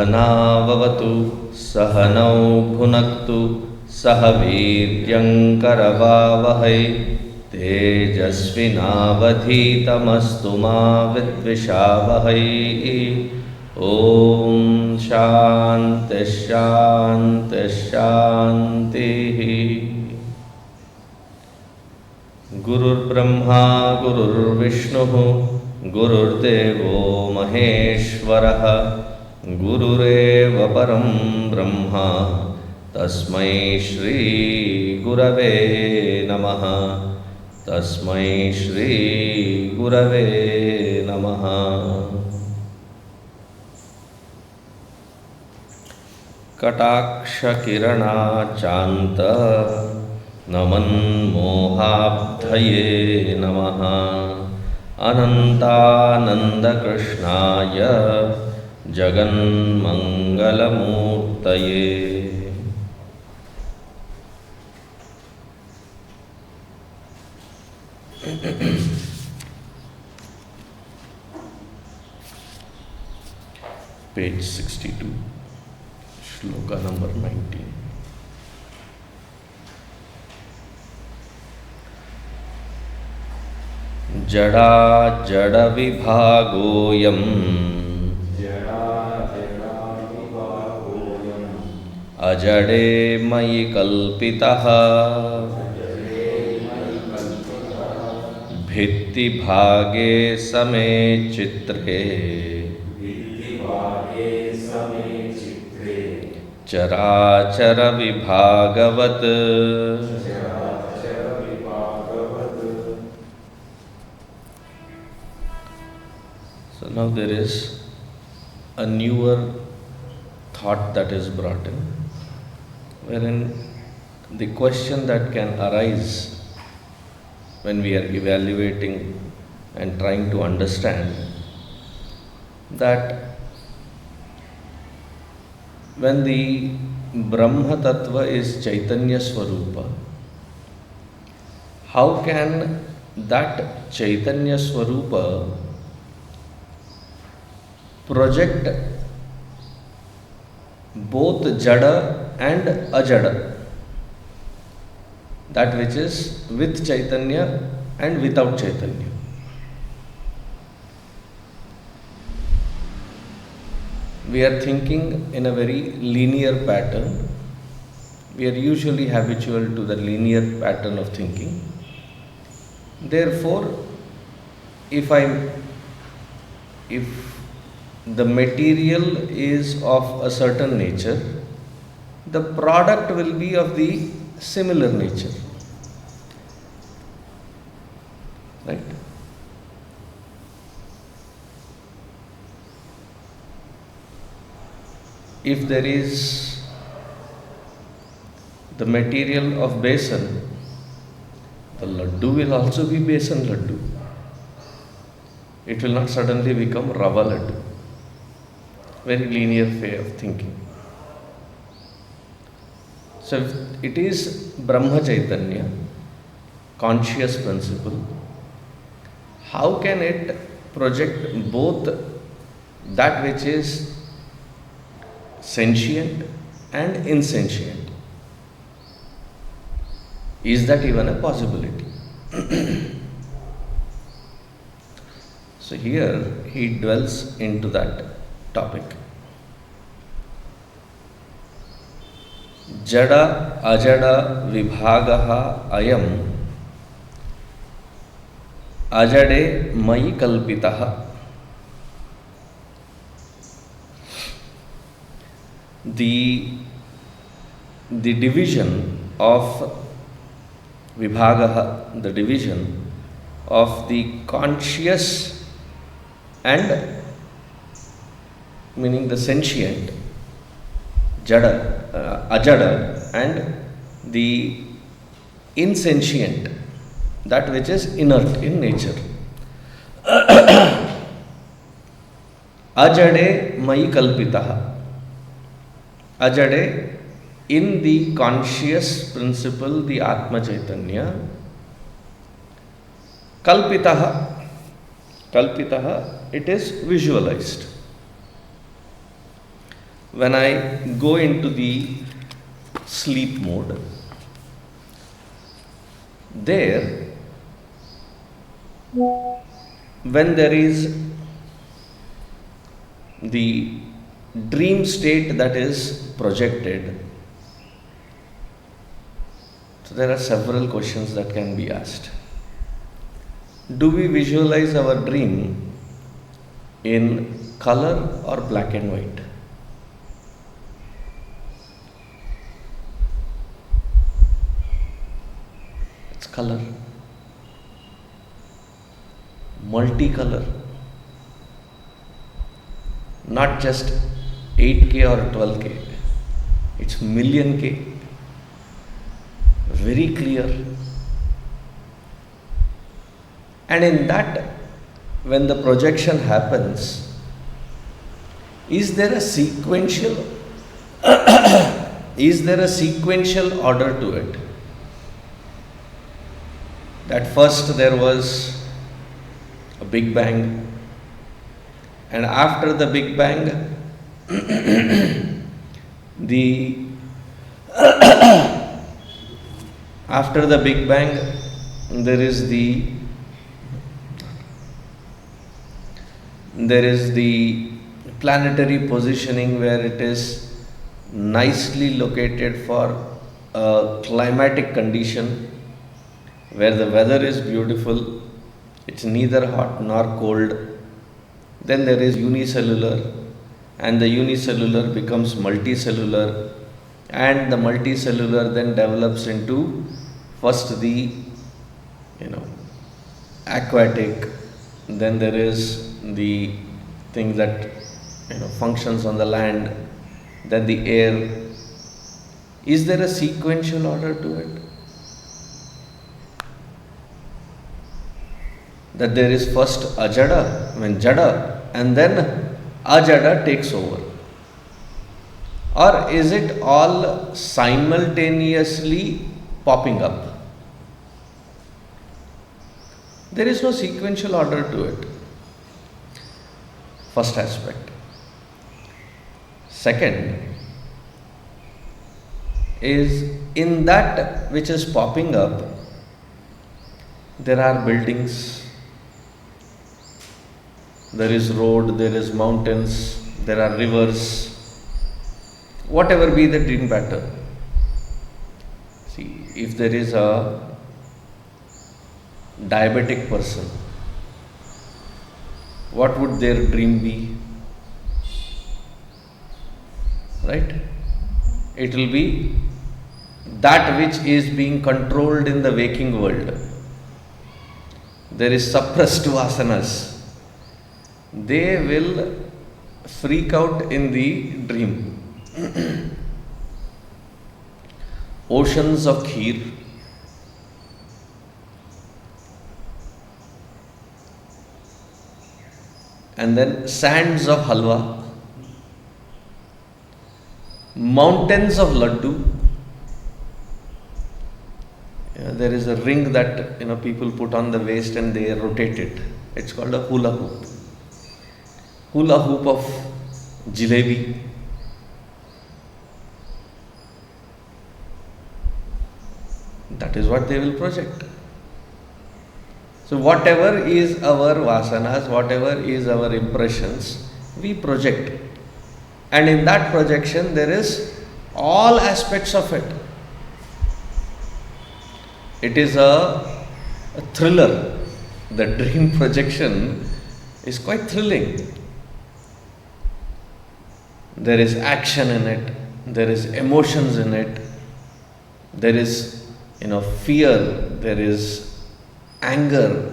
सहनाववतु सहनौ भुनक्तु सह वीर्यङ्करवावहै तेजस्विनावधीतमस्तु मा विद्विषावहै। ॐ शान्ति शान्ति शान्तिः। गुरुर्ब्रह्मा गुरुर्विष्णुः गुरुर्देवो महेश्वरः गुरुरेव परं ब्रह्म तस्मै श्री गुरवे नमः। तस्मै श्री गुरवे नमः। कटाक्षकिरणाचान्त नमन्मोहाब्धये नमः। अनन्तानन्दकृष्णाय जगन्मङ्गलमूर्तये। Page 62, shloka number 19. jaḍājaḍavibhāgo'yam ऽयमजडे mayi kalpitaḥ bhittibhāge same citre citracarācaravibhāgavat। So now there is a newer thought that is brought in, wherein the question that can arise when we are evaluating and trying to understand that when the Brahma Tattva is Chaitanya Swarupa, how can that Chaitanya Swarupa project both Jada and Ajada, that which is with Chaitanya and without Chaitanya? We are thinking in a very linear pattern. We are usually habitual to the linear pattern of thinking. Therefore, if the material is of a certain nature, the product will be of the similar nature. Right? If there is the material of besan, the laddu will also be besan laddu. It will not suddenly become rava laddu. Very linear way of thinking. So if it is Brahma Chaitanya, conscious principle, how can it project both that which is sentient and insentient? Is that even a possibility? So here he dwells into that topic. jaḍājaḍavibhāgaha āyam ajade mayi kalpitaḥ. The division of vibhāgaha, the division of the conscious and, meaning the sentient, jada, ajada, and the insentient, that which is inert in nature. Ajade mayi kalpitaḥ. Ajade, in the conscious principle, the Atma Chaitanya, kalpitaḥ. Kalpitaḥ, it is visualized. when I go into the sleep mode, there, when there is the dream state that is projected, so there are several questions that can be asked. Do we visualize our dream in color or black and white? It's color. Multicolor. Not just 8K or 12K. It's million K. Very clear. And in that, when the projection happens, is there a sequential order to it? That first there was a Big Bang, and after the Big Bang, after the Big Bang, there is the planetary positioning where it is nicely located for a climatic condition where the weather is beautiful, it's neither hot nor cold. Then there is unicellular, and the unicellular becomes multicellular, and the multicellular then develops into first the aquatic, then there is the thing that functions on the land, then the air. Is there a sequential order to it? That there is first ajada, jada, and then ajada takes over? Or is it all simultaneously popping up? There is no sequential order to it. First aspect. Second is, in that which is popping up, there are buildings, there is road, there is mountains, there are rivers, whatever be the dream pattern. See, if there is a diabetic person, what would their dream be? Right? It will be that which is being controlled in the waking world. There is suppressed vasanas. They will freak out in the dream. Oceans of kheer, and then sands of halwa, mountains of laddu. There is a ring that people put on the waist and they rotate it. It's called a hula hoop. Hula hoop of jalebi. That is what they will project. So whatever is our vasanas, whatever is our impressions, we project. And in that projection there is all aspects of it. It is a thriller. The dream projection is quite thrilling. There is action in it, there is emotions in it, there is fear, there is anger,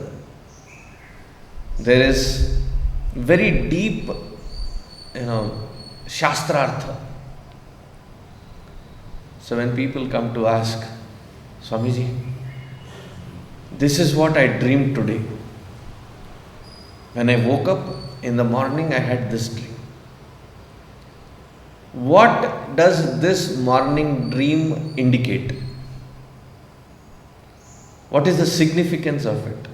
there is very deep shastrartha. So when people come to ask, Swamiji, this is what I dreamed today. When I woke up in the morning, I had this dream. What does this morning dream indicate? What is the significance of it?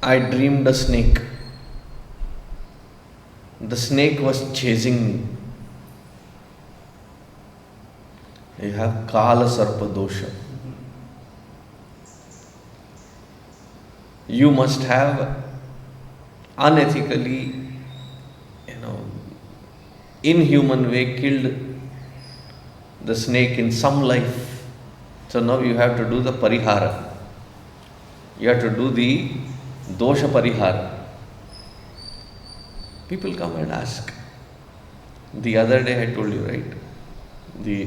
I dreamed a snake. the snake was chasing me. You have Kala Sarpa dosha. You must have unethically, inhuman way killed the snake in some life. So now you have to do the parihara. You have to do the dosha parihara. People come and ask. The other day I told you, right?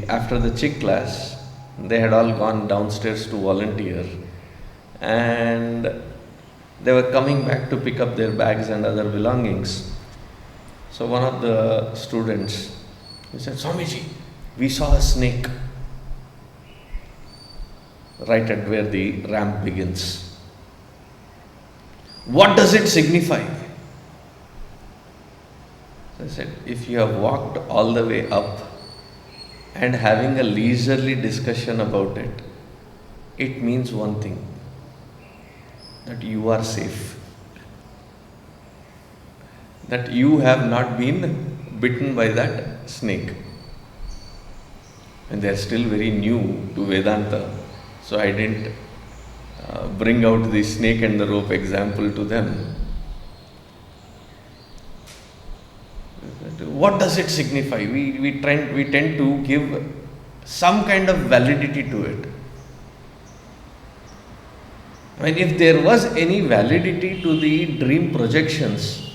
After the chick class, they had all gone downstairs to volunteer, and they were coming back to pick up their bags and other belongings. So one of the students, he said, Swamiji, we saw a snake right at where the ramp begins. What does it signify? So I said, if you have walked all the way up and having a leisurely discussion about it, it means one thing, that you are safe. That you have not been bitten by that snake. And they are still very new to Vedanta, so I didn't bring out the snake and the rope example to them. What does it signify? We tend to give some kind of validity to it. If there was any validity to the dream projections,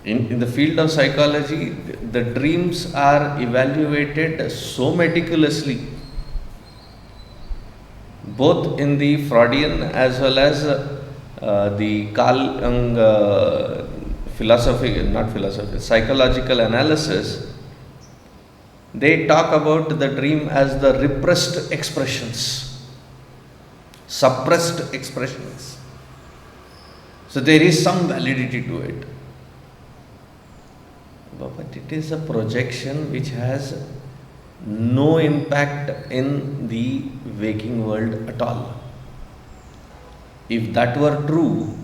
in the field of psychology, the dreams are evaluated so meticulously, both in the Freudian as well as the psychological analysis. They talk about the dream as the repressed expressions, suppressed expressions. So there is some validity to it. But it is a projection which has no impact in the waking world at all. If that were true,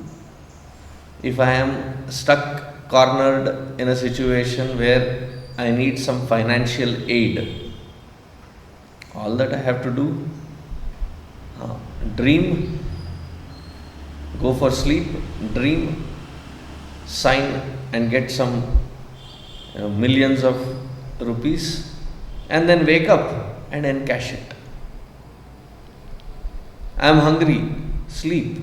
if I am stuck, cornered in a situation where I need some financial aid, all that I have to do, dream, go for sleep, dream, sign and get some millions of rupees, and then wake up and encash it. I am hungry, sleep,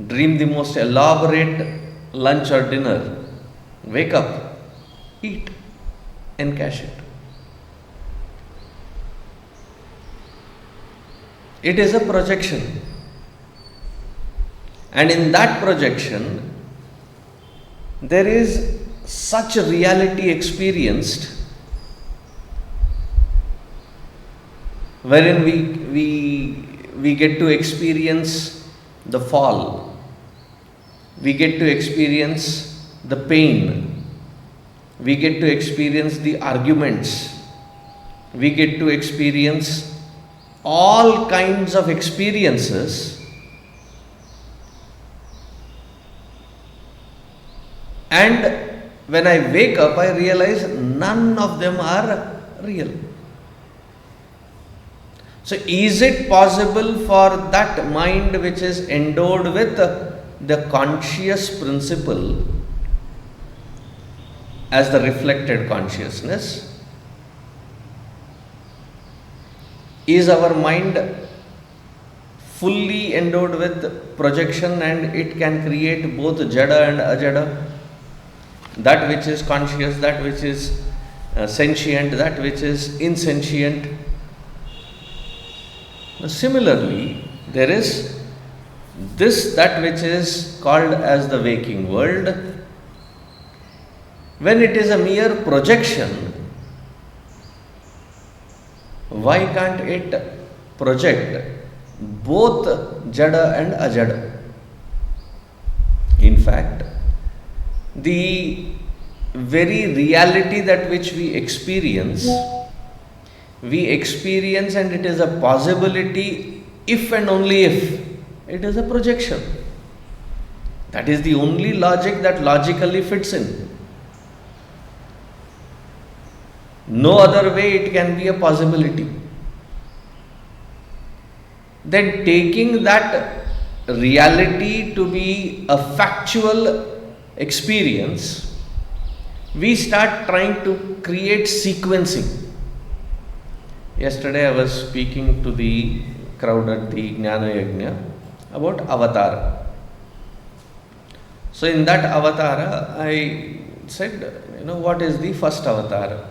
dream the most elaborate lunch or dinner, wake up, eat, encash it. It is a projection, and in that projection there is such a reality experienced, wherein we get to experience the fall, we get to experience the pain, we get to experience the arguments, we get to experience all kinds of experiences, and when I wake up, I realize none of them are real. So is it possible for that mind which is endowed with the conscious principle as the reflected consciousness, is our mind fully endowed with projection and it can create both jada and ajada? That which is conscious, that which is sentient, that which is insentient. Similarly, there is that which is called as the waking world. When it is a mere projection, why can't it project both jada and ajada? In fact, the very reality that which we experience and it is a possibility if and only if it is a projection. That is the only logic that logically fits in. No other way it can be a possibility. Then taking that reality to be a factual experience, we start trying to create sequencing. Yesterday I was speaking to the crowd at the Jnana Yajna about Avatar. So in that Avatar, I said, what is the first Avatar?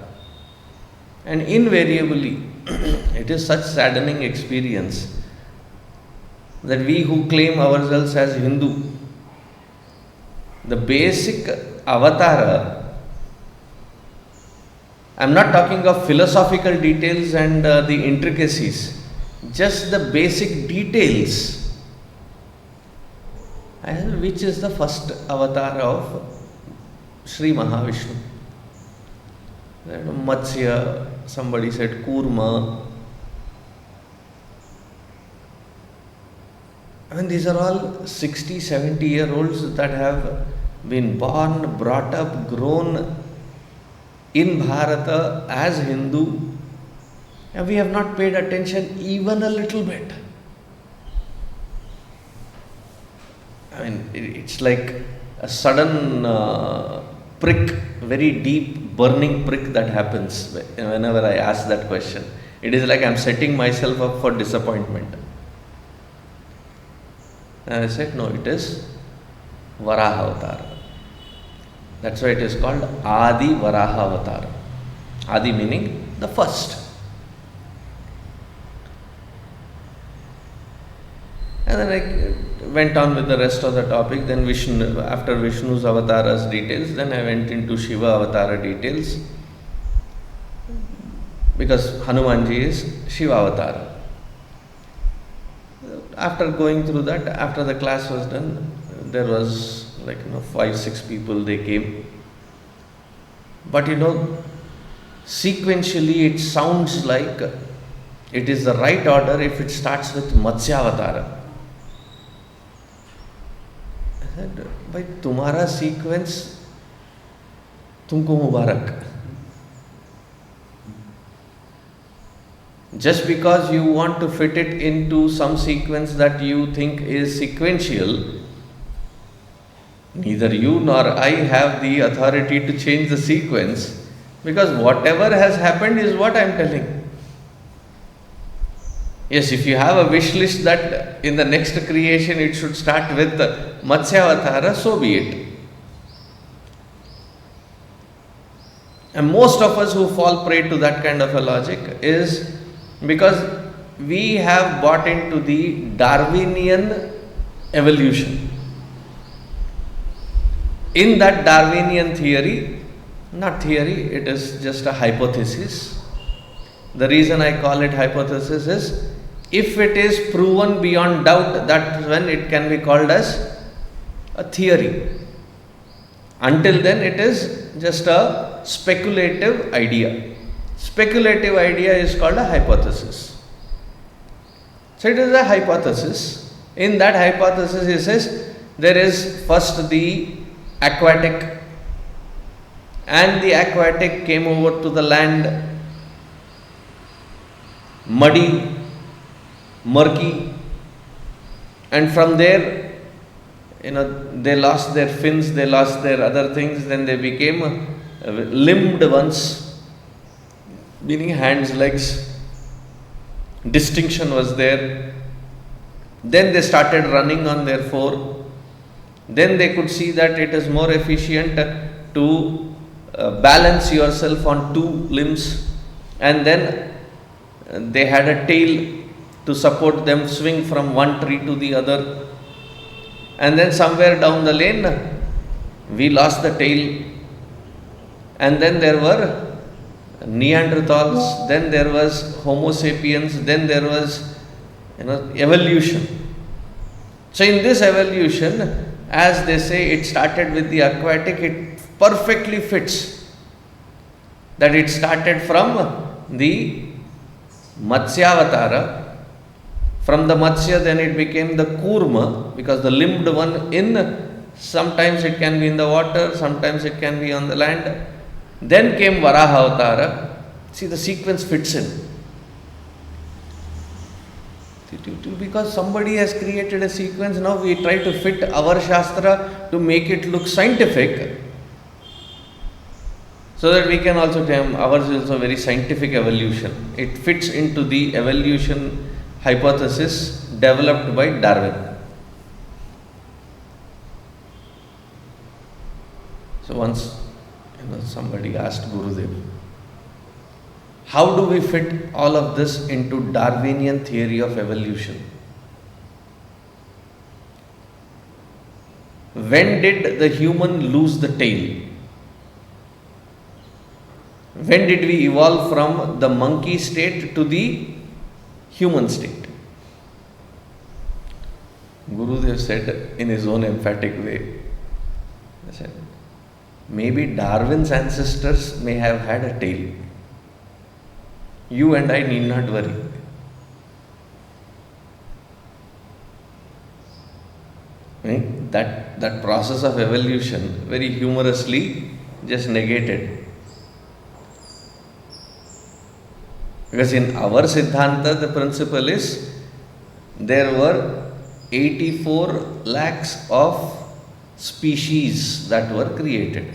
And invariably, it is such saddening experience that we who claim ourselves as Hindu, the basic Avatar, I am not talking of philosophical details and the intricacies, just the basic details. Which is the first avatar of Sri Mahavishnu? Matsya, somebody said Kurma. These are all 60, 70-year-olds that have been born, brought up, grown in Bharata as Hindu, and we have not paid attention even a little bit. It's like a sudden prick, very deep burning prick that happens whenever I ask that question. It is like I'm setting myself up for disappointment. And I said, no, it is Varaha Avatar. That's why it is called Adi Varaha Avatar. Adi meaning the first. And then I went on with the rest of the topic. Then Vishnu, after Vishnu's avatars details, then I went into Shiva avatar details, because Hanumanji is Shiva avatar. After going through that, after the class was done, there was 5-6 people, they came. But sequentially it sounds like it is the right order if it starts with Matsya Avatara. I said, bhai, tumhara sequence tumko mubarak. Just because you want to fit it into some sequence that you think is sequential, neither you nor I have the authority to change the sequence, because whatever has happened is what I am telling. Yes, if you have a wish list that in the next creation it should start with Matsya Avatara, so be it. And most of us who fall prey to that kind of a logic is because we have bought into the Darwinian evolution. In that Darwinian theory, not theory, it is just a hypothesis. The reason I call it hypothesis is, if it is proven beyond doubt, that's when it can be called as a theory. Until then, it is just a speculative idea. Speculative idea is called a hypothesis. So it is a hypothesis. In that hypothesis, it says there is first the aquatic, and the aquatic came over to the land, muddy, murky, and from there, they lost their fins, they lost their other things, then they became limbed ones, meaning hands, legs, distinction was there. Then they started running on their four. Then they could see that it is more efficient to balance yourself on two limbs, and then they had a tail to support them, swing from one tree to the other. And then somewhere down the lane, we lost the tail, and then there were Neanderthals, then there was Homo sapiens, then there was evolution. So in this evolution, as they say, it started with the aquatic, it perfectly fits that it started from the Matsyavatara. From the Matsya, then it became the Kurma, because the limbed one sometimes it can be in the water, sometimes it can be on the land. Then came Varaha Avatara, See, the sequence fits in. Because somebody has created a sequence, now we try to fit our Shastra to make it look scientific, so that we can also claim ours is also very scientific evolution. It fits into the evolution hypothesis developed by Darwin. So once somebody asked Gurudev, how do we fit all of this into Darwinian theory of evolution? When did the human lose the tail? When did we evolve from the monkey state to the human state? Gurudev said in his own emphatic way, he said, maybe Darwin's ancestors may have had a tail. You and I need not worry. That process of evolution very humorously just negated. Because in our Siddhanta, the principle is there were 84 lakhs of species that were created.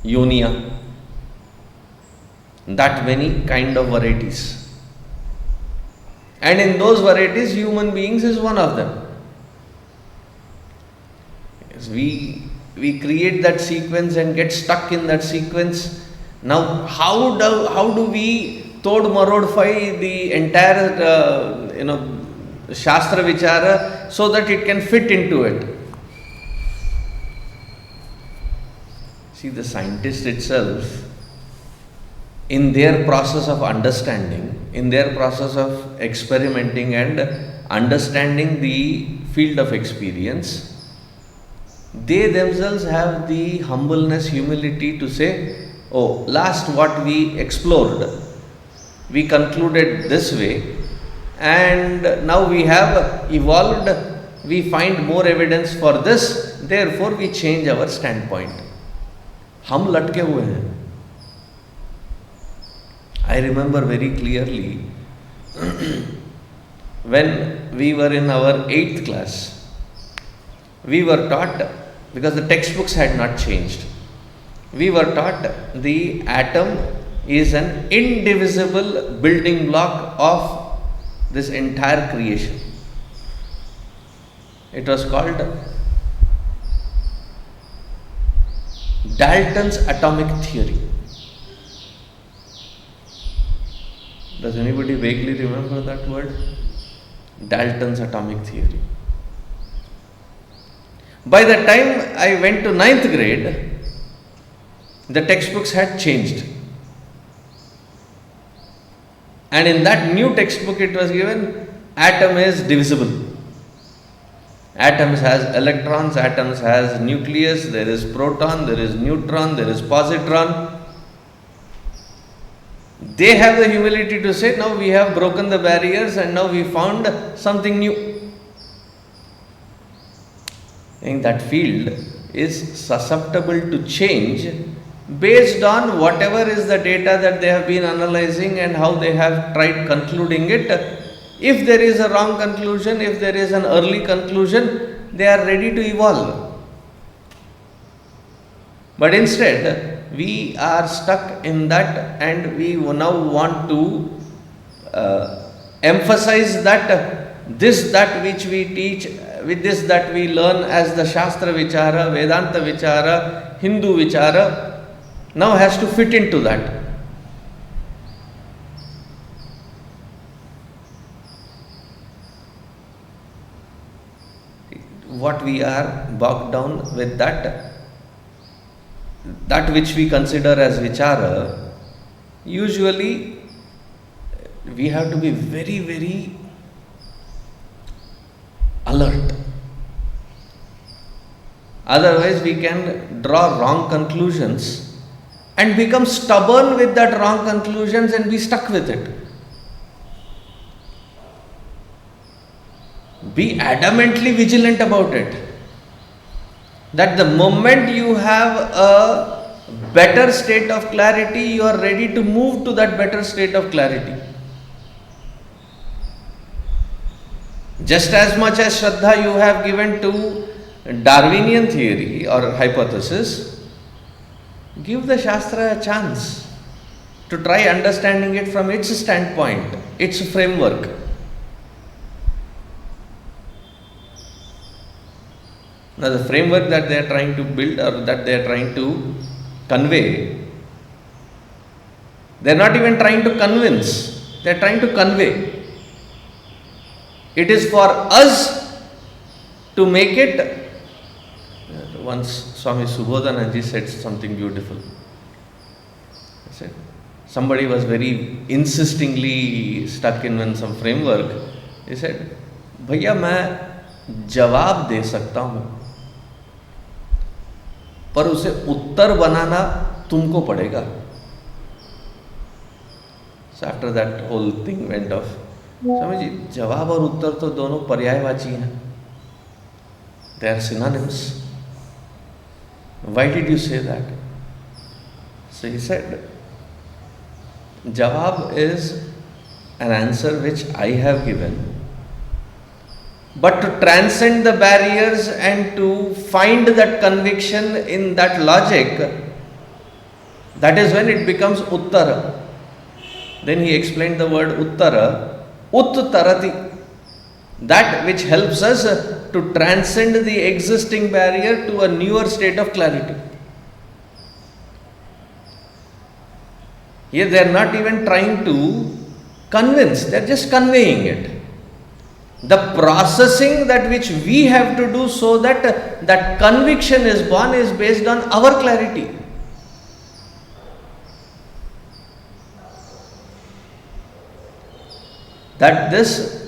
Yonia. That many kind of varieties. And in those varieties, human beings is one of them. Yes, we create that sequence and get stuck in that sequence. Now, how do we tod marodify the entire Shastra Vichara so that it can fit into it? See, the scientist itself, in their process of understanding, in their process of experimenting and understanding the field of experience, they themselves have the humbleness, humility to say, oh, last what we explored, we concluded this way, and now we have evolved, we find more evidence for this, therefore we change our standpoint. हम लटके हुए हैं. I remember very clearly when we were in our 8th class, we were taught, because the textbooks had not changed, we were taught the atom is an indivisible building block of this entire creation. It was called Dalton's atomic theory. Does anybody vaguely remember that word? Dalton's atomic theory. By the time I went to 9th grade, the textbooks had changed. And in that new textbook it was given, atom is divisible. Atoms has electrons, atoms has nucleus, there is proton, there is neutron, there is positron. They have the humility to say, now we have broken the barriers and now we found something new. And that field is susceptible to change based on whatever is the data that they have been analyzing and how they have tried concluding it. If there is a wrong conclusion, if there is an early conclusion, they are ready to evolve. But instead, we are stuck in that, and we now want to emphasize that that which we teach, with this that we learn as the Shastra Vichara, Vedanta Vichara, Hindu Vichara, now has to fit into that. What we are bogged down with that which we consider as Vichara, usually we have to be very, very alert. Otherwise, we can draw wrong conclusions and become stubborn with that wrong conclusions and be stuck with it. Be adamantly vigilant about it. That the moment you have a better state of clarity, you are ready to move to that better state of clarity. Just as much as Shraddha you have given to Darwinian theory or hypothesis, give the Shastra a chance to try understanding it from its standpoint, its framework. Now the framework that they are trying to build or that they are trying to convey, they are not even trying to convince, they are trying to convey. It is for us to make it. Once Swami Subodhananji said something beautiful. He said, somebody was very insistingly stuck in some framework. He said, भैया मैं जवाब दे सकता हूँ, पर उसे उत्तर बनाना तुमको पड़ेगा. So after that whole thing went off. Swami ji, जवाब और उत्तर तो दोनों पर्यायवाची हैं. They are synonyms. Why did you say that? So he said, Jawab is an answer which I have given. But to transcend the barriers and to find that conviction in that logic, that is when it becomes Uttara. Then he explained the word Uttara, Uttarati. That which helps us to transcend the existing barrier to a newer state of clarity. Here they are not even trying to convince, they are just conveying it. The processing that which we have to do so that that conviction is born is based on our clarity. That this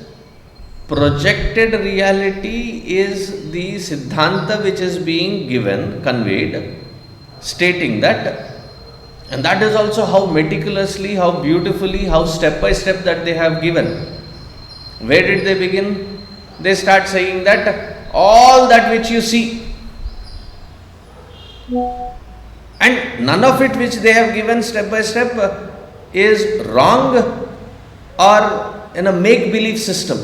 projected reality is the Siddhanta which is being given, conveyed, stating that, and that is also how meticulously, how beautifully, how step by step that they have given. Where did they begin? They start saying that all that which you see, and none of it which they have given step by step is wrong or in a make-believe system.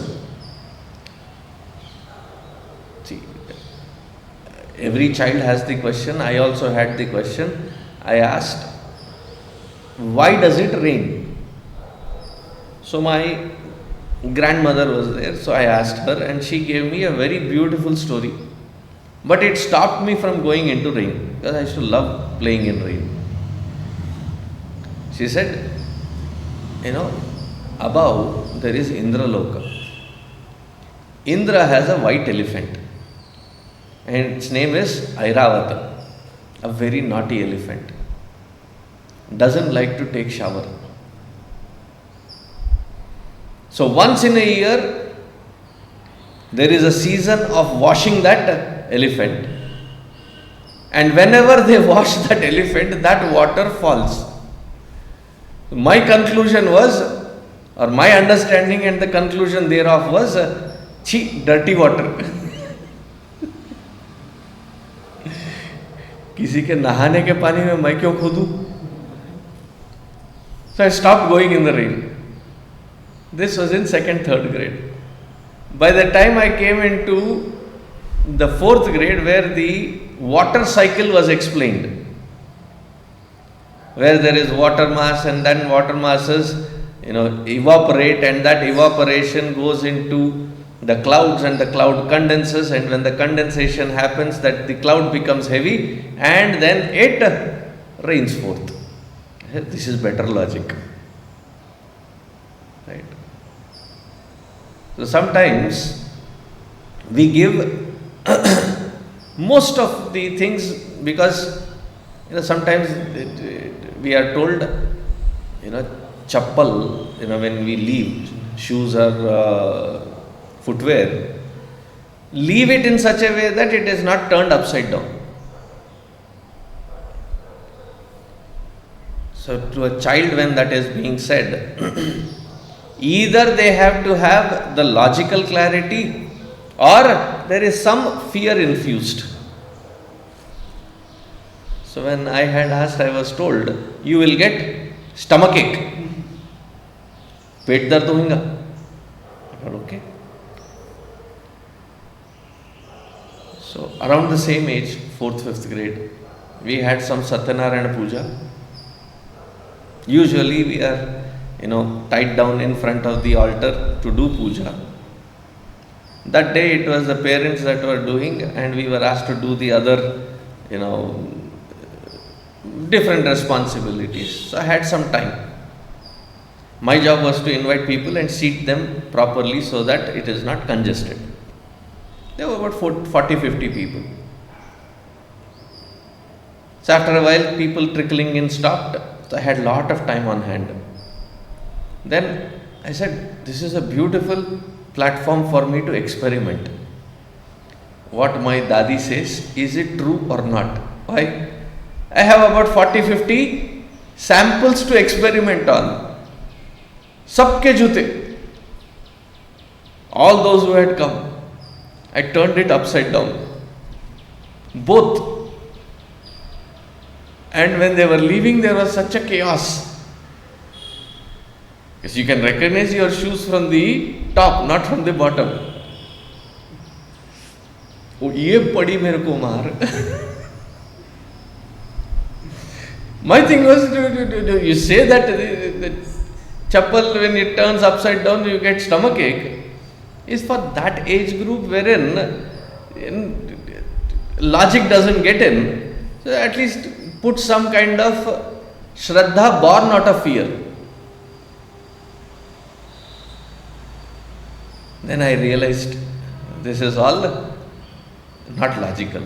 Every child has the question. I also had the question. I asked, why does it rain? So my grandmother was there, so I asked her and she gave me a very beautiful story. But it stopped me from going into rain because I used to love playing in rain. She said, above there is Indraloka. Indra has a white elephant. And its name is Airavata, a very naughty elephant. Doesn't like to take shower. So once in a year, there is a season of washing that elephant. And whenever they wash that elephant, that water falls. My conclusion was, or my understanding and the conclusion thereof was, dirty water. किसी के नहाने के पानी में मैं क्यों कूदूं? So I stopped going in the rain. This was in 2nd, 3rd grade. By the time I came into the 4th grade, where the water cycle was explained, where there is water mass and then water masses evaporate, and that evaporation goes into the clouds and the cloud condenses, and when the condensation happens, that the cloud becomes heavy and then it rains forth. This is better logic, right? So sometimes we give most of the things because sometimes we are told chappal, when we leave, shoes or footwear, leave it in such a way that it is not turned upside down. So to a child, when that is being said, either they have to have the logical clarity or there is some fear infused. So when I had asked, I was told, you will get stomachache. पेट दर्द होगा. I thought, okay. So around the same age, 4th, 5th grade, we had some Satyanarayana Puja. Usually we are, tied down in front of the altar to do puja. That day it was the parents that were doing, and we were asked to do the other, different responsibilities. So I had some time. My job was to invite people and seat them properly so that it is not congested. There were about 40-50 people. So after a while, people trickling in stopped. So I had a lot of time on hand. Then I said, this is a beautiful platform for me to experiment. What my dadi says, is it true or not? Why? I have about 40-50 samples to experiment on. Sabke jute. All those who had come, I turned it upside down. Both. And when they were leaving, there was such a chaos. Because you can recognize your shoes from the top, not from the bottom. Oh, ye padi mere ko maar. My thing was, you say that the chappal, when it turns upside down, you get stomachache, is for that age group wherein logic doesn't get in. So at least put some kind of shraddha born out of fear. Then I realized this is all not logical.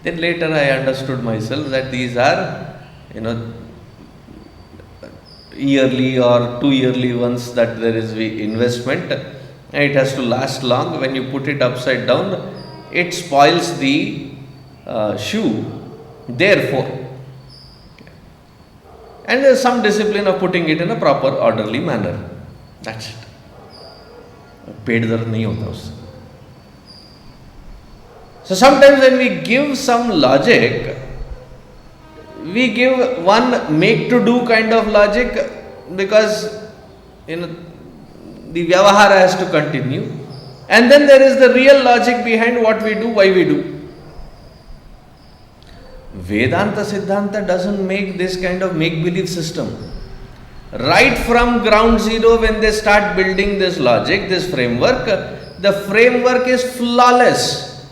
Then later I understood myself that these are, yearly or 2 yearly ones, that there is the investment and it has to last long. When you put it upside down, it spoils the shoe. Therefore, and there is some discipline of putting it in a proper orderly manner. That's it. पेट दर्द नहीं होता उससे. So sometimes when we give some logic, we give one make to do kind of logic because the vyavahara has to continue, and then there is the real logic behind what we do, why we do. Vedanta Siddhanta doesn't make this kind of make-believe system. Right from ground zero, when they start building this logic, this framework, the framework is flawless.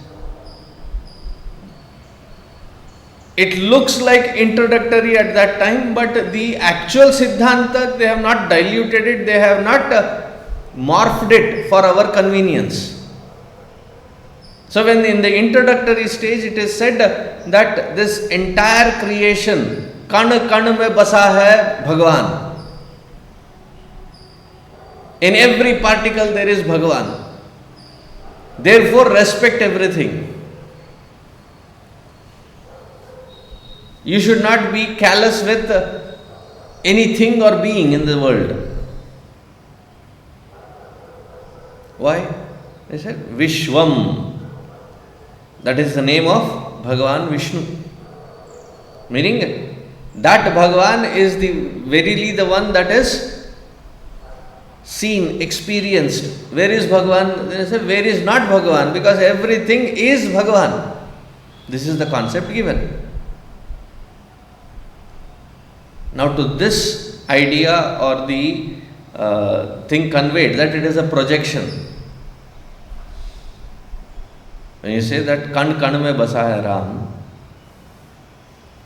It looks like introductory at that time, but the actual Siddhanta, they have not diluted it, they have not morphed it for our convenience. So when in the introductory stage it is said that this entire creation, kan kan mein basa hai Bhagwan. In every particle there is Bhagavan. Therefore respect everything. You should not be callous with anything or being in the world. Why? They said Vishwam. That is the name of Bhagavan Vishnu. Meaning that Bhagavan is verily the one that is seen, experienced. Where is Bhagavan? They say, where is not Bhagavan? Because everything is Bhagavan. This is the concept given. Now to this idea or the thing conveyed that it is a projection. When you say that kan kan mein basa hai Ram,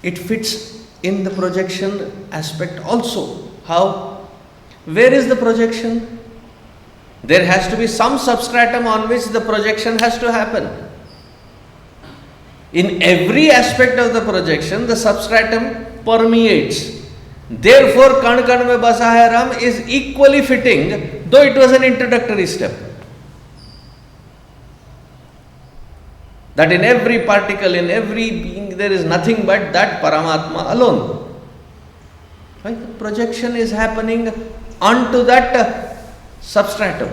it fits in the projection aspect also. How? Where is the projection? There has to be some substratum on which the projection has to happen. In every aspect of the projection, the substratum permeates. Therefore, kan kan mein basa hai Ram is equally fitting, though it was an introductory step. That in every particle, in every being, there is nothing but that Paramatma alone. Right? The projection is happening onto that substratum.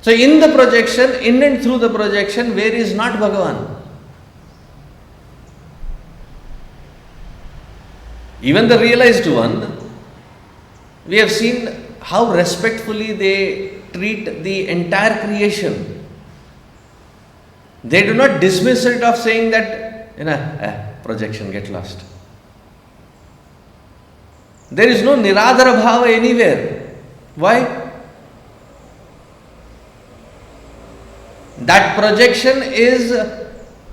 So in the projection, in and through the projection, where is not Bhagavan? Even the realized one, we have seen how respectfully they treat the entire creation. They do not dismiss it of saying that, projection, get lost. There is no niradhara bhava anywhere. Why? That projection is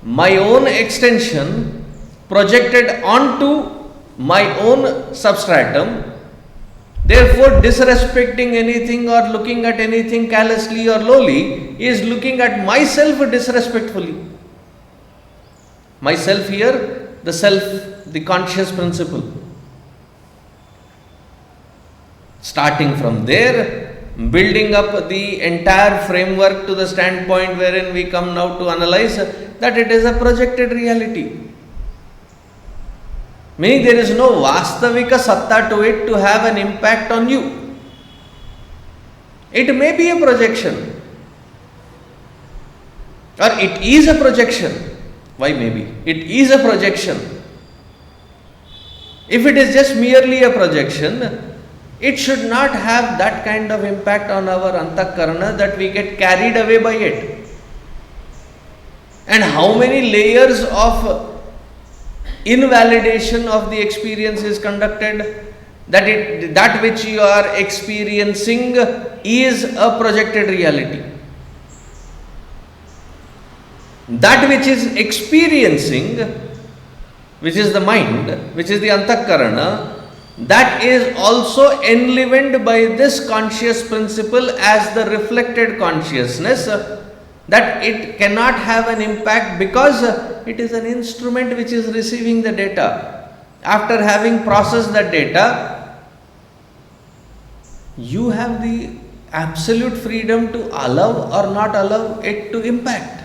my own extension projected onto my own substratum. Therefore, disrespecting anything or looking at anything callously or lowly is looking at myself disrespectfully. Myself here, the self, the conscious principle. Starting from there, building up the entire framework to the standpoint wherein we come now to analyze that it is a projected reality. Meaning there is no vastavika satta to it to have an impact on you. It may be a projection, or it is a projection. Why maybe? It is a projection. If it is just merely a projection, it should not have that kind of impact on our antakarana that we get carried away by it. And how many layers of invalidation of the experience is conducted, that which you are experiencing is a projected reality. That which is experiencing, which is the mind, which is the antakarana, that is also enlivened by this conscious principle as the reflected consciousness, that it cannot have an impact because it is an instrument which is receiving the data. After having processed the data, you have the absolute freedom to allow or not allow it to impact.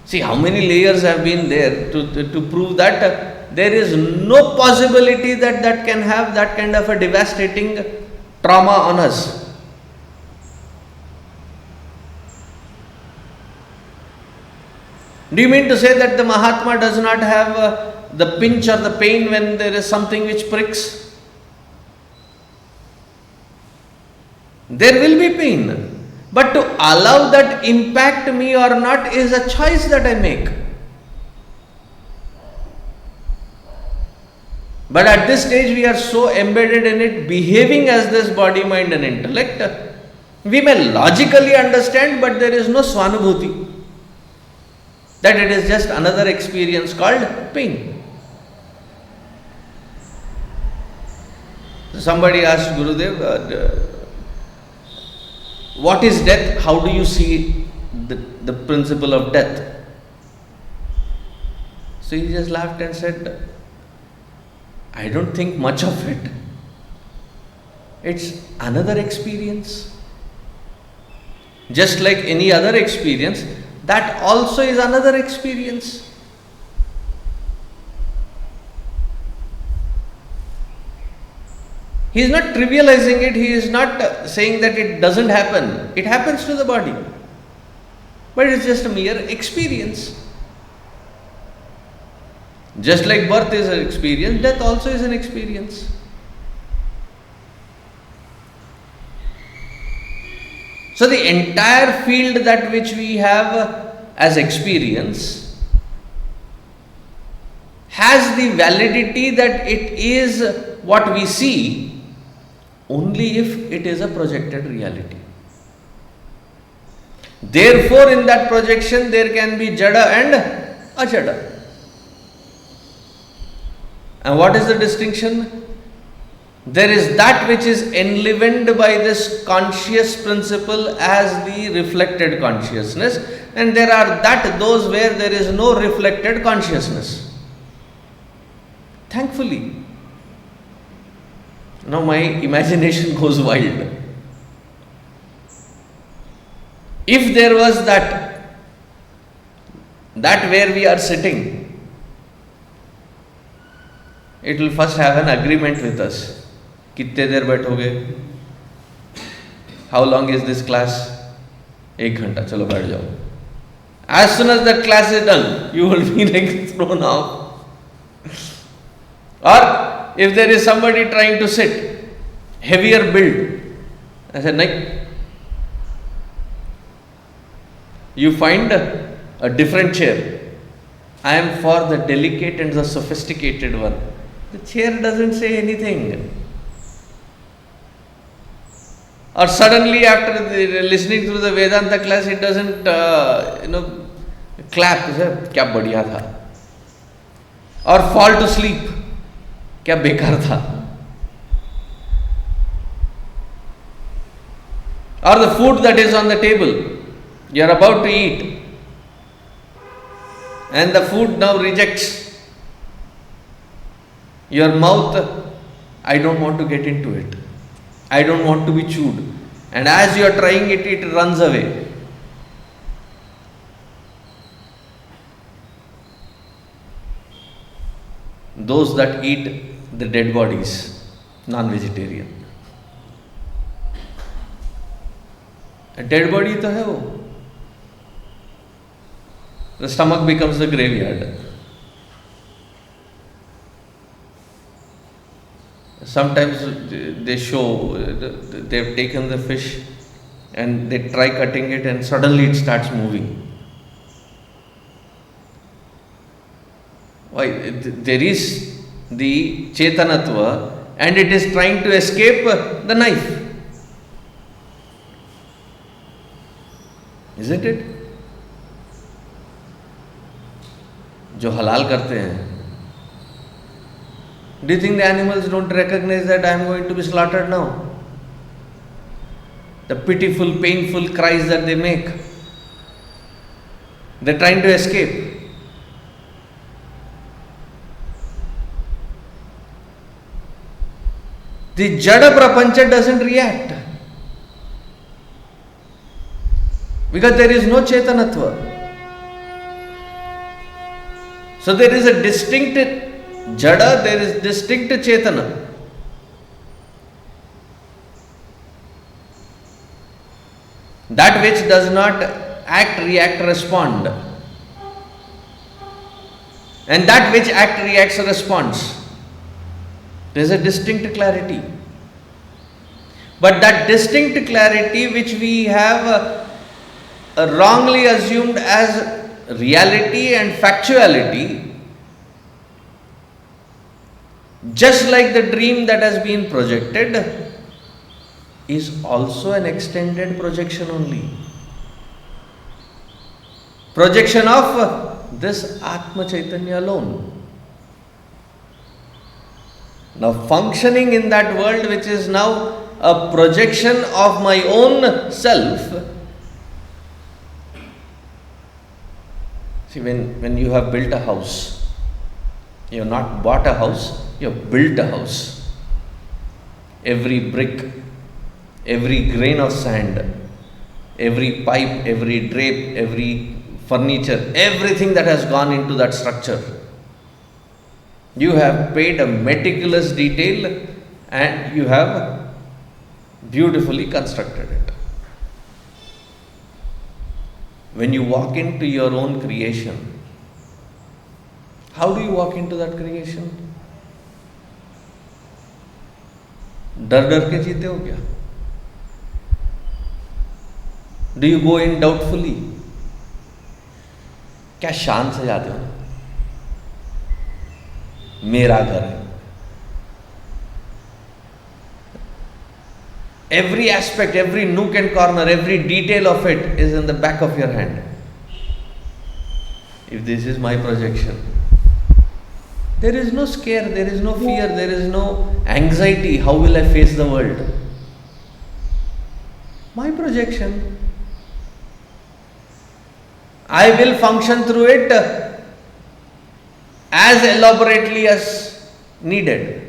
See how many layers have been there to prove that there is no possibility that can have that kind of a devastating trauma on us. Do you mean to say that the Mahatma does not have the pinch or the pain when there is something which pricks? There will be pain. But to allow that impact me or not is a choice that I make. But at this stage we are so embedded in it, behaving as this body, mind and intellect, we may logically understand, but there is no swanubhuti. That it is just another experience called pain. Somebody asked Gurudev, what is death? How do you see the principle of death? So he just laughed and said, I don't think much of it. It's another experience. Just like any other experience, that also is another experience. He is not trivializing it, he is not saying that it doesn't happen. It happens to the body. But it's just a mere experience. Just like birth is an experience, death also is an experience. So the entire field that which we have as experience has the validity that it is what we see only if it is a projected reality. Therefore, in that projection there can be jada and ajada. And what is the distinction? There is that which is enlivened by this conscious principle as the reflected consciousness, and there are those where there is no reflected consciousness. Thankfully. Now my imagination goes wild. If there was that where we are sitting, it will first have an agreement with us. कितने देर बैठोगे? How long is this class? 1 घंटा, चलो बैठ जाओ. As soon as that class is done, you will be like thrown off. Or if there is somebody trying to sit, heavier build, I said, no. You find a different chair. I am for the delicate and the sophisticated one. The chair doesn't say anything. Or suddenly after listening to the Vedanta class, it doesn't, clap. Kya badhiya tha. Or fall to sleep. Kya bekar tha. Or the food that is on the table, you are about to eat, and the food now rejects your mouth. I don't want to get into it. I don't want to be chewed. And as you are trying it, it runs away. Those that eat the dead bodies, non-vegetarian. A dead body to hai wo. The stomach becomes the graveyard. Sometimes they show, they have taken the fish and they try cutting it and suddenly it starts moving. Why? There is the Chetanatva and it is trying to escape the knife. Isn't it? जो हलाल करते हैं, do you think the animals don't recognize that I am going to be slaughtered now? The pitiful, painful cries that they make. They are trying to escape. The Jada Prapancha doesn't react. Because there is no Chetanatva. So there is a distinct Jada, there is distinct Chetana. That which does not act, react, respond. And that which act, reacts, responds. There is a distinct clarity. But that distinct clarity which we have wrongly assumed as reality and factuality, just like the dream that has been projected, is also an extended projection only. Projection of this Atma Chaitanya alone. Now functioning in that world which is now a projection of my own self. See, when you have built a house, you have not bought a house, you have built a house. Every brick, every grain of sand, every pipe, every drape, every furniture, everything that has gone into that structure. You have paid a meticulous detail and you have beautifully constructed it. When you walk into your own creation, how do you walk into that creation? डर डर के जीते हो क्या? Do you go in doubtfully? क्या शान से जाते हो? मेरा घर है. Every aspect, every nook and corner, every detail of it is in the back of your hand. If this is my projection, there is no scare, there is no fear, there is no anxiety. How will I face the world? My projection. I will function through it as elaborately as needed.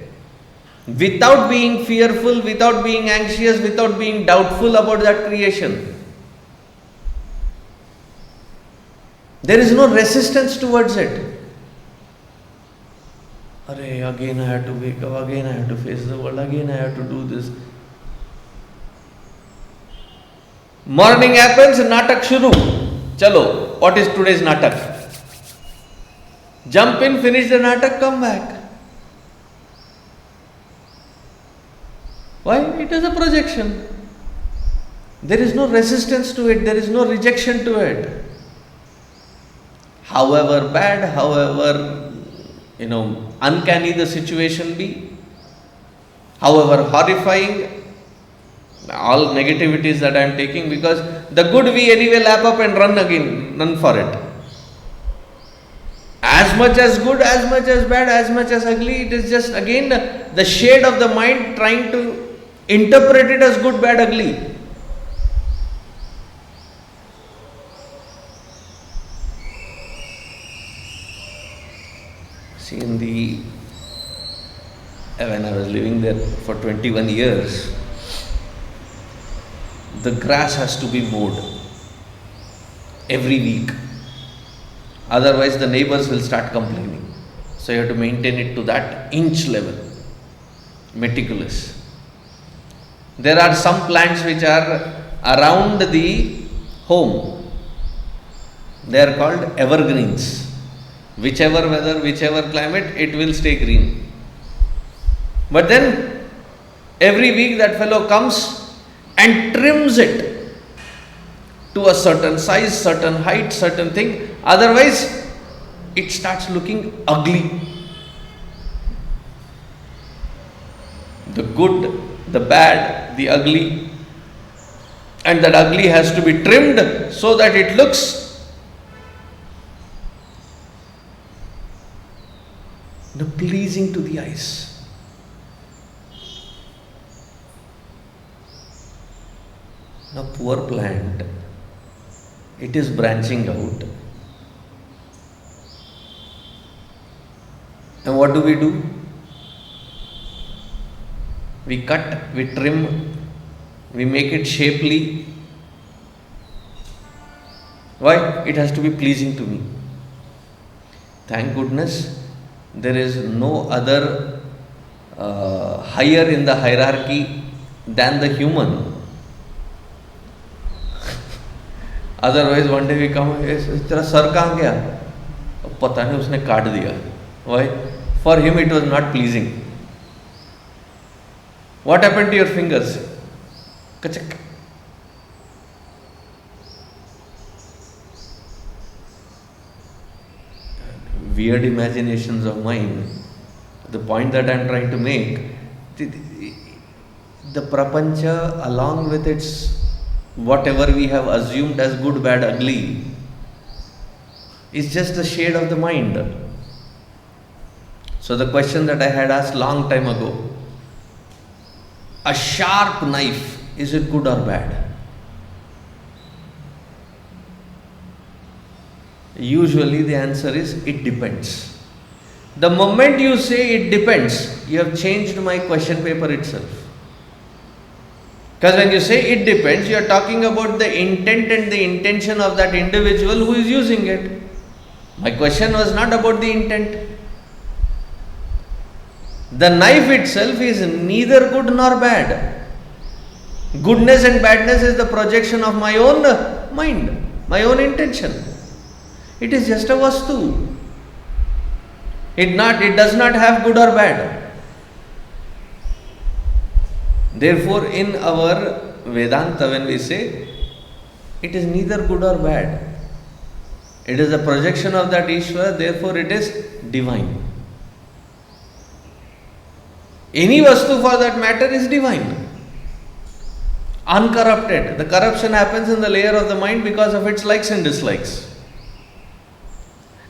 Without being fearful, without being anxious, without being doubtful about that creation. There is no resistance towards it. Arey, again I have to wake up, again I have to face the world, again I have to do this. Morning happens, natak shuru. Chalo, what is today's natak? Jump in, finish the natak, come back. Why? It is a projection. There is no resistance to it, there is no rejection to it. However bad, however uncanny the situation be, however horrifying, all negativities that I am taking, because the good we anyway lap up and run for it. As much as good, as much as bad, as much as ugly, it is just again the shade of the mind trying to interpret it as good, bad, ugly. See, when I was living there for 21 years, the grass has to be mowed every week. Otherwise, the neighbors will start complaining. So you have to maintain it to that inch level, meticulous. There are some plants which are around the home. They are called evergreens. Whichever weather, whichever climate, it will stay green. But then every week that fellow comes and trims it to a certain size, certain height, certain thing. Otherwise, it starts looking ugly. The good, the bad, the ugly. And that ugly has to be trimmed so that it looks pleasing to the eyes. Now, poor plant, it is branching out. And what do? We cut, we trim, we make it shapely. Why? It has to be pleasing to me. Thank goodness, there is no other higher in the hierarchy than the human. Otherwise, one day we come, तेरा sir कहाँ गया? पता नहीं, उसने काट दिया. Why? For him it was not pleasing. What happened to your fingers? Kachak. Weird imaginations of mine. The point that I am trying to make, the prapancha, along with its whatever we have assumed as good, bad, ugly, is just a shade of the mind. So the question that I had asked long time ago, a sharp knife, is it good or bad? Usually the answer is, it depends. The moment you say it depends, you have changed my question paper itself. Because when you say it depends, you are talking about the intent and the intention of that individual who is using it. My question was not about the intent. The knife itself is neither good nor bad. Goodness and badness is the projection of my own mind, my own intention. It is just a vastu. It does not have good or bad. Therefore, in our Vedanta, when we say it is neither good or bad, it is a projection of that Ishvara, therefore it is divine. Any vastu for that matter is divine, uncorrupted. The corruption happens in the layer of the mind because of its likes and dislikes.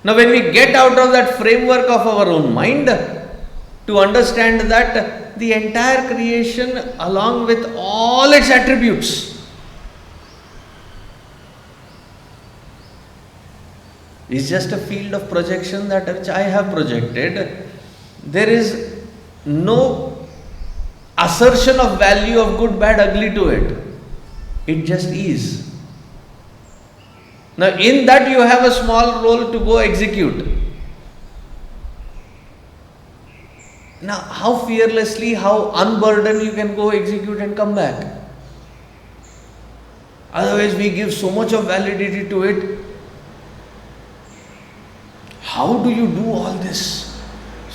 Now, when we get out of that framework of our own mind to understand that the entire creation, along with all its attributes, is just a field of projection that which I have projected, there is no assertion of value of good, bad, ugly to it. It just is. Now, in that you have a small role to go execute. Now, how fearlessly, how unburdened you can go execute and come back. Otherwise, we give so much of validity to it. How do you do all this?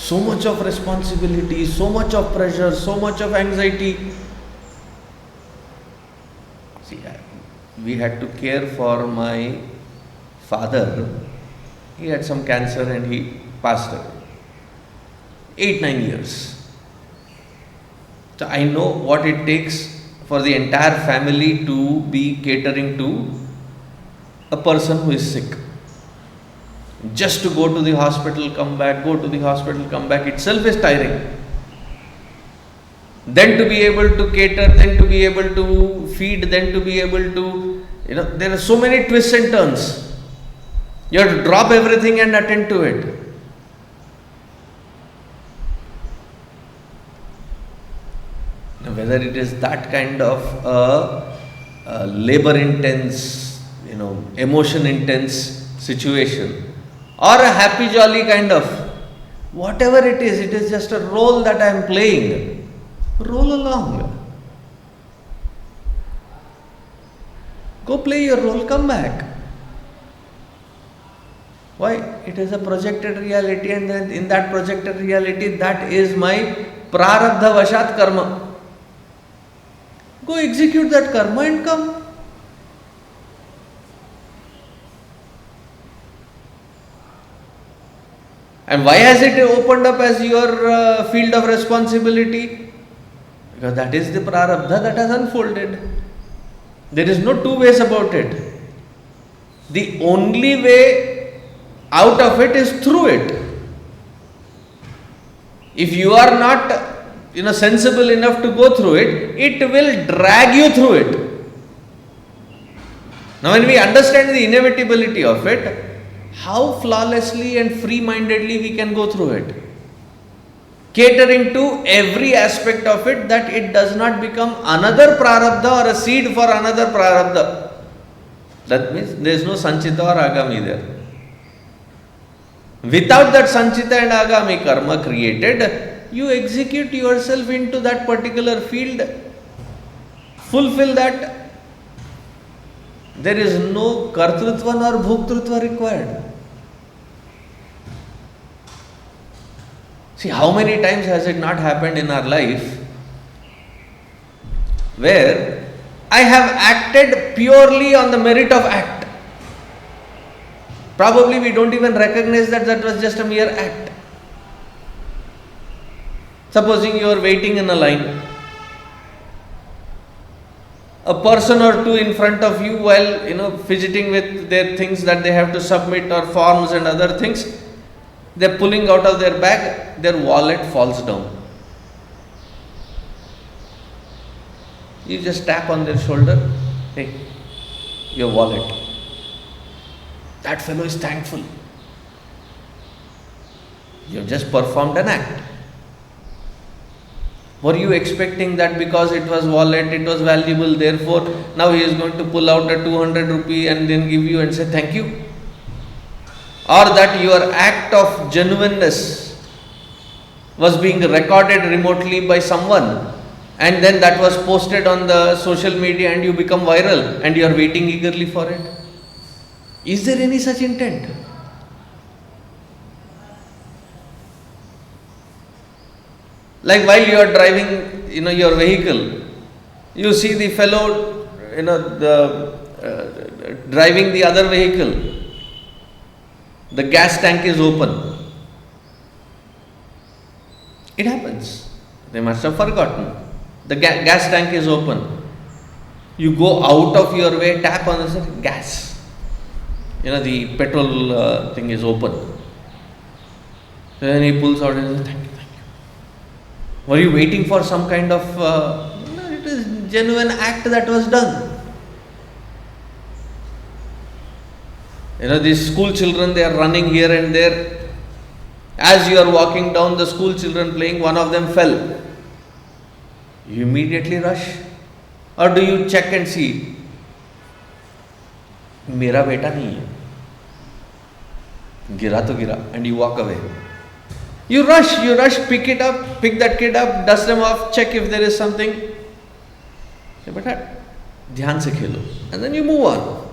So much of responsibility, so much of pressure, so much of anxiety. See, we had to care for my father. He had some cancer and he passed away. 8-9 years. So I know what it takes for the entire family to be catering to a person who is sick. Just to go to the hospital, come back, go to the hospital, come back itself is tiring. Then to be able to cater, then to be able to feed, then to be able to, there are so many twists and turns. You have to drop everything and attend to it. Now, whether it is that kind of labor intense, emotion intense situation, or a happy jolly kind of, whatever it is just a role that I am playing. Roll along. Go play your role, come back. Why? It is a projected reality, and then in that projected reality, that is my prarabdha vashat karma. Go execute that karma and come. And why has it opened up as your field of responsibility? Because that is the prarabdha that has unfolded. There is no two ways about it. The only way out of it is through it. If you are not, sensible enough to go through it, it will drag you through it. Now, when we understand the inevitability of it, how flawlessly and free-mindedly we can go through it, catering to every aspect of it, that it does not become another prarabdha or a seed for another prarabdha. That means there is no sanchita or agami there. Without that sanchita and agami karma created, you execute yourself into that particular field, fulfill that. There is no kartrutva nor bhoktrutva required. See, how many times has it not happened in our life where I have acted purely on the merit of act. Probably we don't even recognize that was just a mere act. Supposing you are waiting in a line, a person or two in front of you while fidgeting with their things that they have to submit or forms and other things, they're pulling out of their bag, their wallet falls down. You just tap on their shoulder, hey, your wallet. That fellow is thankful. You have just performed an act. Were you expecting that because it was wallet, it was valuable, therefore now he is going to pull out a 200 rupee and then give you and say thank you? Or that your act of genuineness was being recorded remotely by someone and then that was posted on the social media and you become viral and you are waiting eagerly for it? Is there any such intent? Like while you are driving, your vehicle, you see the fellow, driving the other vehicle. The gas tank is open. It happens. They must have forgotten. The gas tank is open. You go out of your way, tap on the gas. The petrol thing is open. Then he pulls out and says, thank you. Were you waiting for some kind of, no, it is genuine act that was done. These school children, they are running here and there. As you are walking down, the school children playing, one of them fell. You immediately rush? Or do you check and see, Mera beta nahi hai. Gira to gira, and you walk away. You rush, pick that kid up, dust them off, check if there is something. Say, beta, dhyan se khelo. And then you move on.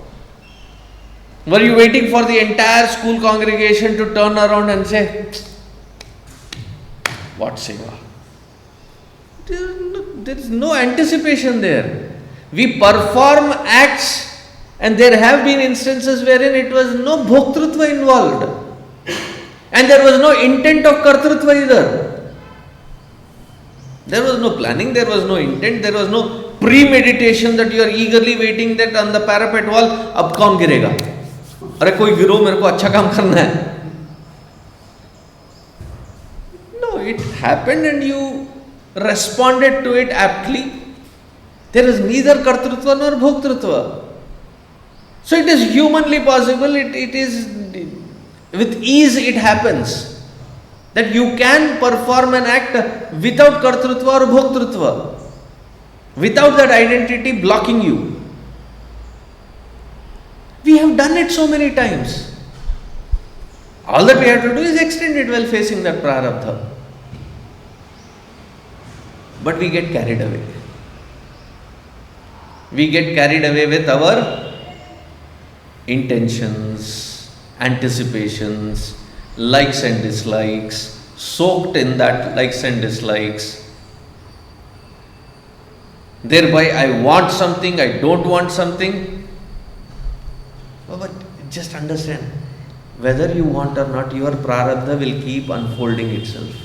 Were you waiting for the entire school congregation to turn around and say, What seva? There is no anticipation there. We perform acts, and there have been instances wherein it was no bhoktrutva involved, and there was no intent of kartrutva either. There was no planning, there was no intent, there was no premeditation that you are eagerly waiting that on the parapet wall, ab kaun girega? Are koi giro, mere ko acha kaam karna hai. No, it happened and you responded to it aptly. There is neither kartrutva nor bhoktrutva. So it is humanly possible, it is with ease it happens that you can perform an act without kartrutva or bhoktrutva, without that identity blocking you. We have done it so many times. All that we have to do is extend it while facing that prarabdha. But we get carried away. We get carried away with our intentions, anticipations, likes and dislikes, soaked in that likes and dislikes. Thereby I want something, I don't want something. But just understand, whether you want or not, your prarabdha will keep unfolding itself.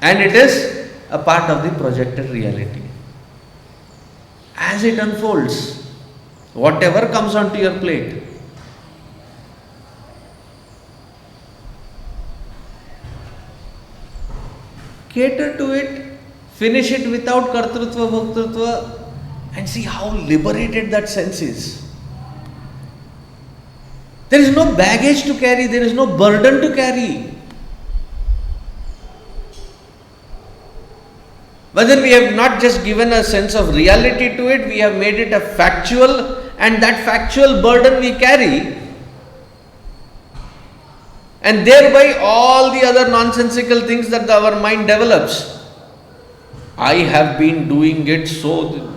And it is a part of the projected reality. As it unfolds, whatever comes onto your plate, cater to it, finish it without kartrutva, bhoktrutva, and see how liberated that sense is. There is no baggage to carry, there is no burden to carry. But then we have not just given a sense of reality to it, we have made it a factual, and that factual burden we carry, and thereby all the other nonsensical things that our mind develops. I have been doing it so.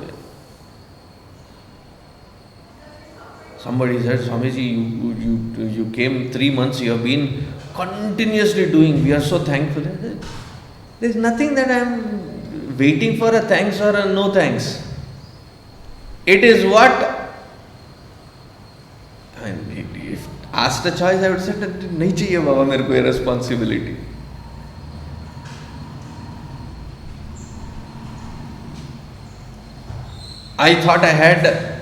Somebody said, Swamiji, you came 3 months, you have been continuously doing, we are so thankful. There is nothing that I am waiting for a thanks or a no thanks. It is what, if asked a choice, I would say, nahi chahiye baba mere ko ye responsibility. I thought I had,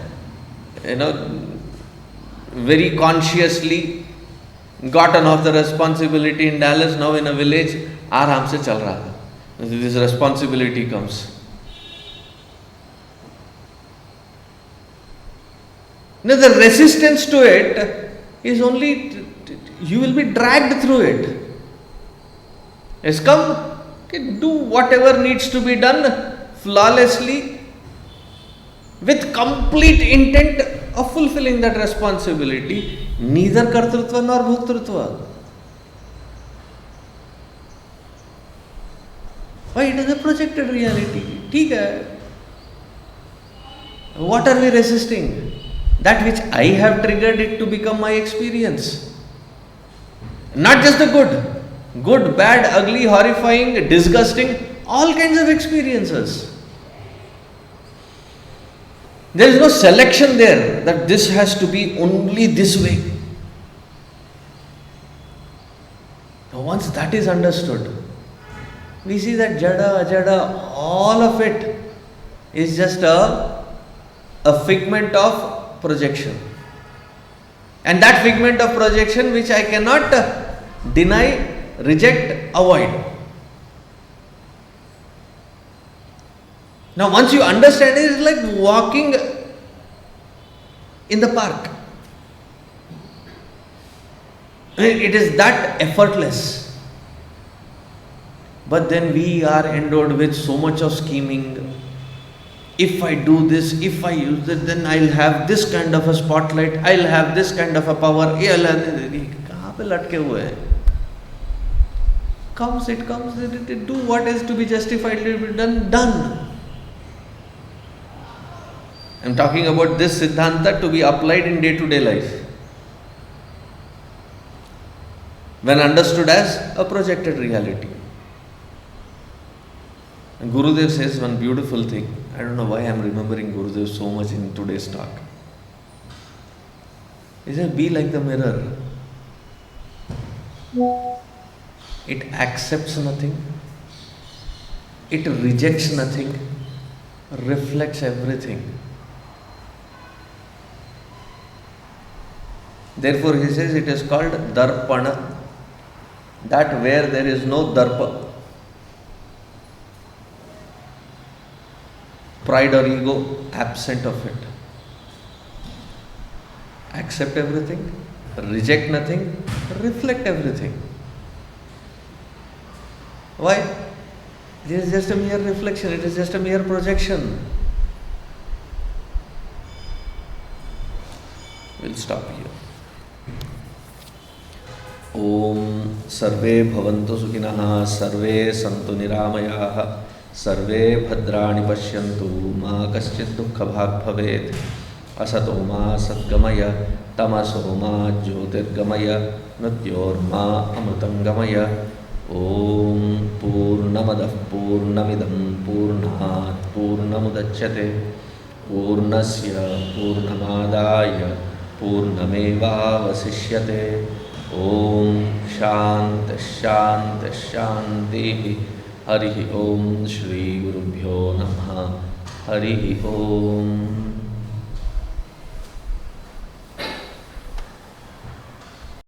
very consciously gotten off the responsibility in Dallas. Now in a village, aaram se chal raha hai. This responsibility comes. Now the resistance to it is only, you will be dragged through it. Yes, come, do whatever needs to be done flawlessly, with complete intent of fulfilling that responsibility, neither kartrutva nor bhoktrutva. Why? It is a projected reality. ठीक है. What are we resisting? That which I have triggered it to become my experience. Not just the good. Good, bad, ugly, horrifying, disgusting, all kinds of experiences. There is no selection there that this has to be only this way. Now once that is understood, we see that jada, ajada, all of it is just a figment of projection. And that figment of projection which I cannot deny, reject, avoid. Now once you understand it, it's like walking in the park. It is that effortless. But then we are endowed with so much of scheming. If I do this, if I use it, then I'll have this kind of a spotlight, I'll have this kind of a power. कहाँ पे लटके हुए हैं? Comes, it comes, it do what is to be justified, it will be done. I'm talking about this Siddhanta to be applied in day-to-day life. when understood as a projected reality. And Gurudev says one beautiful thing. I don't know why I am remembering Gurudev so much in today's talk. He said, be like the mirror. It accepts nothing. It rejects nothing. Reflects everything. Therefore, he says it is called darpana. That where there is no darpa, pride or ego, absent of it. Accept everything, reject nothing, reflect everything. Why? It is just a mere reflection, it is just a mere projection. We'll stop here. Om Sarve Bhavantu Sukhinah Sarve Santu Niramayaha Sarve Bhadrani Pashyantu Ma Kaschid Dukkha Bhag Bhavet Asato Ma Satgamaya Tamaso Ma Jyotirgamaya Mrityorma Amrutangamaya Om Purnamadah Purnamidam Purnat Purnamudachyate Purnasya Purnamadaya Purnameva Vasishyate Om Shant Shant Shanti Hari Om Shri Gurubhyo Namaha Hari Om